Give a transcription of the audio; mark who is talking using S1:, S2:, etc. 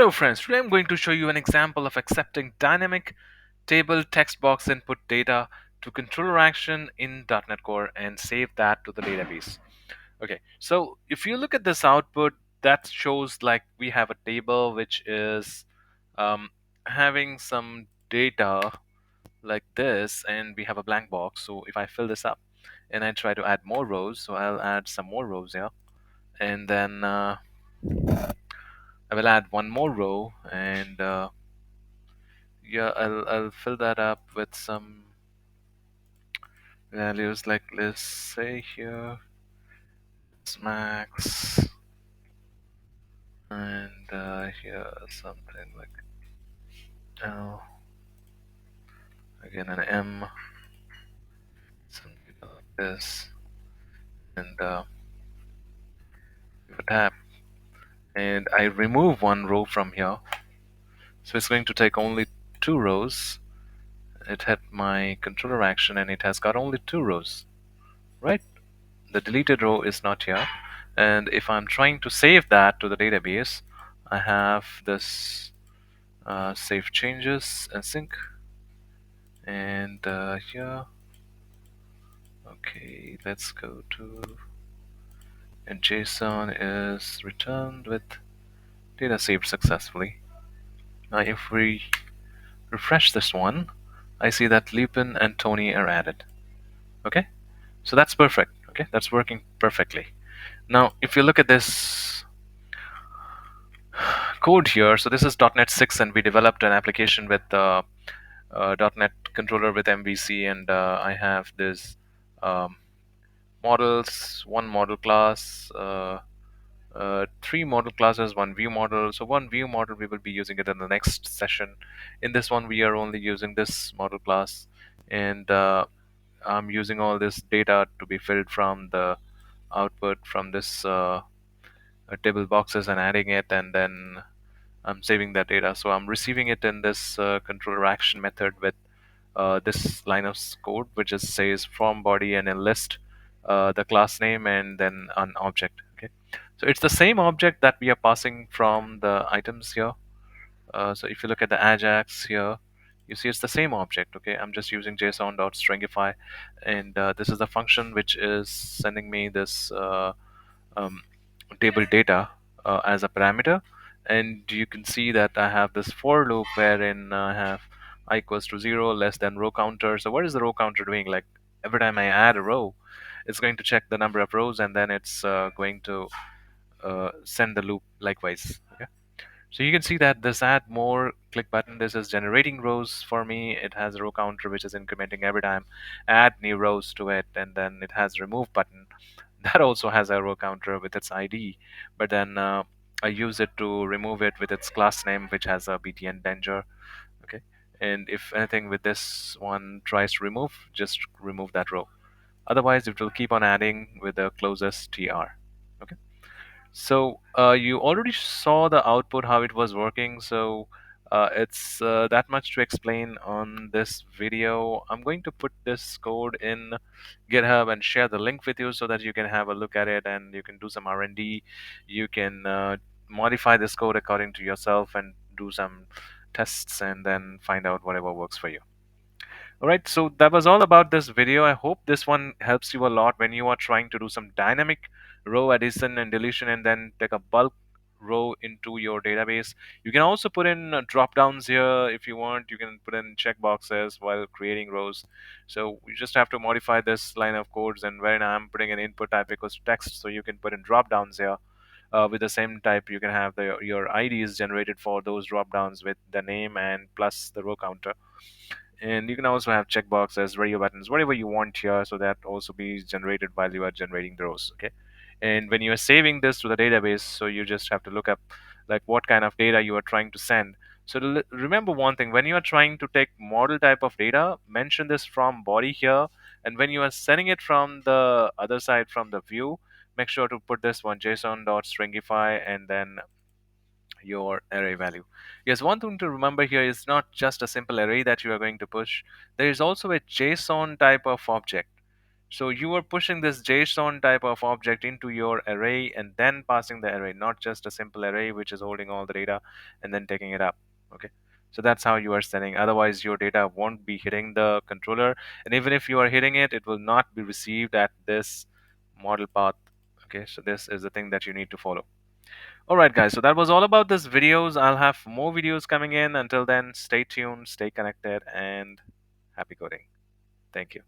S1: Hello friends, today I'm going to show you an example of accepting dynamic table text box input data to controller action in .NET Core and save that to the database. Okay, so if you look at this output, that shows like we have a table which is um, having some data like this, and we have a blank box. So if I fill this up and I try to add more rows, so I'll add some more rows here, and then I will add one more row, and yeah, I'll fill that up with some values like, let's say here it's max, and here something like L, again an M, something like this, and give a tab, and I remove one row from here, so it's going to take only two rows. It had my controller action and it has got only two rows, right? The deleted row is not here. And if I'm trying to save that to the database, I have this save changes async, and here, okay, let's go to, and JSON is returned with data saved successfully. Now if we refresh this one, I see that Lupin and Tony are added. Okay, so that's perfect. Okay, that's working perfectly. Now if you look at this code here, so this is .NET 6, and we developed an application with .NET controller with MVC, and I have this um, models, one model class, three model classes, one view model. So one view model, we will be using it in the next session. In this one, we are only using this model class, and I'm using all this data to be filled from the output from this table boxes and adding it, and then I'm saving that data. So I'm receiving it in this controller action method with this line of code, which just says from body and a list, the class name, and then an object. Okay, so it's the same object that we are passing from the items here. So if you look at the Ajax here, you see it's the same object. Okay, I'm just using JSON.stringify, and this is the function which is sending me this um, table data as a parameter. And you can see that I have this for loop wherein I have I equals to 0 less than row counter. So what is the row counter doing? Like every time I add a row, it's going to check the number of rows, and then it's going to send the loop likewise. Okay, so you can see that this add more click button, this is generating rows for me. It has a row counter which is incrementing every time add new rows to it, and then it has remove button that also has a row counter with its ID, but then I use it to remove it with its class name, which has a btn danger. Okay, and if anything with this one tries to remove, just remove that row. Otherwise, it will keep on adding with the closest tr. Okay, so you already saw the output, how it was working. So it's that much to explain on this video. I'm going to put this code in GitHub and share the link with you so that you can have a look at it and you can do some R&D. You can modify this code according to yourself and do some tests and then find out whatever works for you. All right, so that was all about this video. I hope this one helps you a lot when you are trying to do some dynamic row addition and deletion and then take a bulk row into your database. You can also put in drop downs here if you want. You can put in checkboxes while creating rows. So you just have to modify this line of codes, and wherein I'm putting an input type equals to text, so you can put in drop downs here. With the same type, you can have your IDs generated for those drop downs with the name and plus the row counter. And you can also have checkboxes, radio buttons, whatever you want here, so that also be generated while you are generating the rows. Okay, and when you are saving this to the database, so you just have to look up like what kind of data you are trying to send. So remember one thing: when you are trying to take model type of data, mention this from body here, and when you are sending it from the other side from the view, make sure to put this one JSON.stringify and then your array value. Yes, one thing to remember here is not just a simple array that you are going to push. There is also a JSON type of object. So you are pushing this JSON type of object into your array and then passing the array, not just a simple array which is holding all the data and then taking it up. Okay. So that's how you are sending. Otherwise, your data won't be hitting the controller. And even if you are hitting it, it will not be received at this model path. Okay. So this is the thing that you need to follow. All right, guys. So that was all about this videos. I'll have more videos coming in. Until then, stay tuned, stay connected, and happy coding. Thank you.